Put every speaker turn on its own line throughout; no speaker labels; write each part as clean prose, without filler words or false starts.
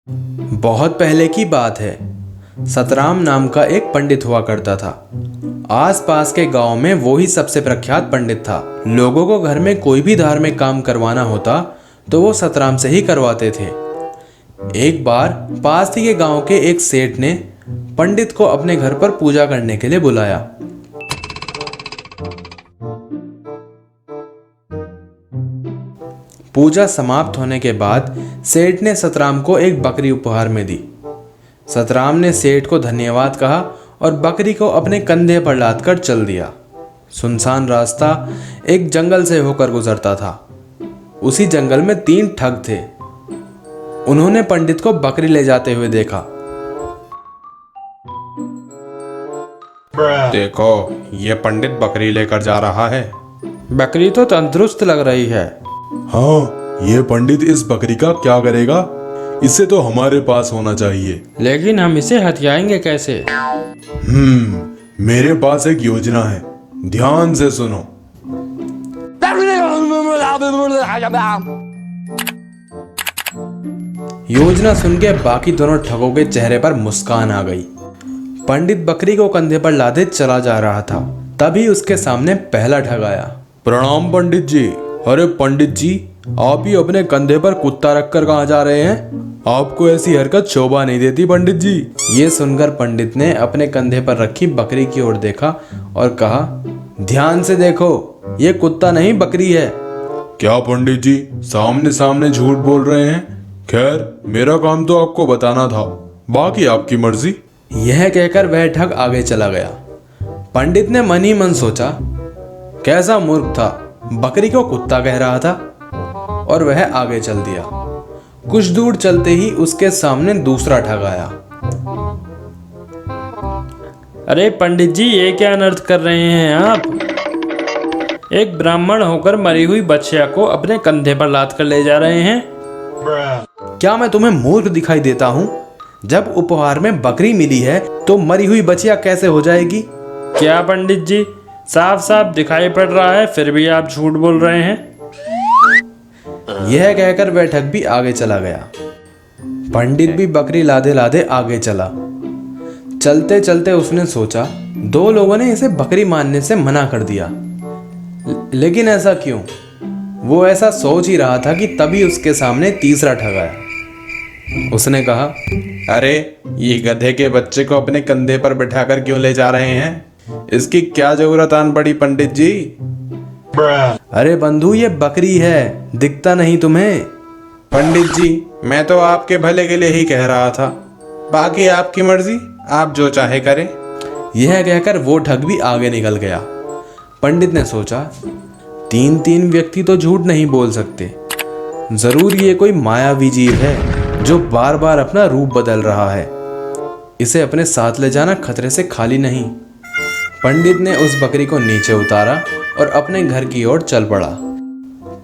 बहुत पहले की बात है। सतराम नाम का एक पंडित हुआ करता था। आसपास के गांव में वो ही सबसे प्रख्यात पंडित था। लोगों को घर में कोई भी धार्मिक काम करवाना होता तो वो सतराम से ही करवाते थे। एक बार पास ही के गांव के एक सेठ ने पंडित को अपने घर पर पूजा करने के लिए बुलाया। पूजा समाप्त होने के बाद सेठ ने सतराम को एक बकरी उपहार में दी। सतराम ने सेठ को धन्यवाद कहा और बकरी को अपने कंधे पर लादकर चल दिया। सुनसान रास्ता एक जंगल से होकर गुजरता था। उसी जंगल में 3 ठग थे। उन्होंने पंडित को बकरी ले जाते हुए देखा।
देखो, ये पंडित बकरी लेकर जा रहा है।
बकरी तो तंदुरुस्त लग रही है।
हाँ, ये पंडित इस बकरी का क्या करेगा? इसे तो हमारे पास होना चाहिए।
लेकिन हम इसे हथियाएंगे कैसे?
मेरे पास एक योजना है, ध्यान से सुनो।
योजना सुन के बाकी दोनों ठगों के चेहरे पर मुस्कान आ गई। पंडित बकरी को कंधे पर लादे चला जा रहा था, तभी उसके सामने पहला ठग आया।
प्रणाम पंडित जी। अरे पंडित जी, आप ही अपने कंधे पर कुत्ता रखकर कहाँ जा रहे हैं? आपको ऐसी हरकत शोभा नहीं देती पंडित जी।
ये सुनकर पंडित ने अपने कंधे पर रखी बकरी की ओर देखा और कहा, ध्यान से देखो, ये कुत्ता नहीं बकरी है।
क्या पंडित जी, सामने सामने झूठ बोल रहे हैं? खैर, मेरा काम तो आपको बताना था, बाकी आपकी मर्जी।
यह कहकर वह ठग आगे चला गया। पंडित ने मन ही मन सोचा, कैसा मूर्ख था, बकरी को कुत्ता कह रहा था, और वह आगे चल दिया। कुछ दूर चलते ही उसके सामने दूसरा ठग आया।
अरे पंडित जी, ये क्या अनर्थ कर रहे हैं आप? एक ब्राह्मण होकर मरी हुई बच्चिया को अपने कंधे पर लाद कर ले जा रहे हैं।
क्या मैं तुम्हें मूर्ख दिखाई देता हूँ? जब उपहार में बकरी मिली है तो मरी हुई बच्चिया कैसे हो जाएगी?
क्या पंडित जी, साफ साफ दिखाई पड़ रहा है, फिर भी आप झूठ बोल रहे हैं।
यह कहकर वह ठग भी आगे चला गया। पंडित भी बकरी लादे लादे आगे चला। चलते चलते उसने सोचा, 2 लोगों ने इसे बकरी मानने से मना कर दिया, लेकिन ऐसा क्यों? वो ऐसा सोच ही रहा था कि तभी उसके सामने तीसरा ठग आया। उसने कहा,
अरे, ये गधे के बच्चे को अपने कंधे पर बिठाकर क्यों ले जा रहे हैं? इसकी क्या जरूरत आन पड़ी पंडित जी?
अरे बंधु, ये बकरी है, दिखता नहीं तुम्हें?
पंडित जी, मैं तो आपके भले के लिए ही कह रहा था, बाकी आपकी मर्जी, आप जो चाहे करें।
यह कहकर वो ठग भी आगे निकल गया। पंडित ने सोचा, 3 व्यक्ति तो झूठ नहीं बोल सकते। जरूर ये कोई मायावी जीव है जो बार बार अपना रूप बदल रहा है। इसे अपने साथ ले जाना खतरे से खाली नहीं। पंडित ने उस बकरी को नीचे उतारा और अपने घर की ओर चल पड़ा।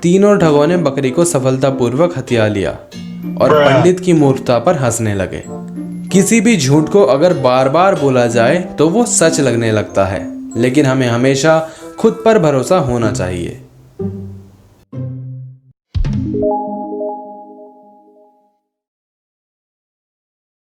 तीनों ठगों ने बकरी को सफलतापूर्वक हथिया लिया और पंडित की मूर्खता पर हंसने लगे। किसी भी झूठ को अगर बार बार बोला जाए तो वो सच लगने लगता है, लेकिन हमें हमेशा खुद पर भरोसा होना चाहिए।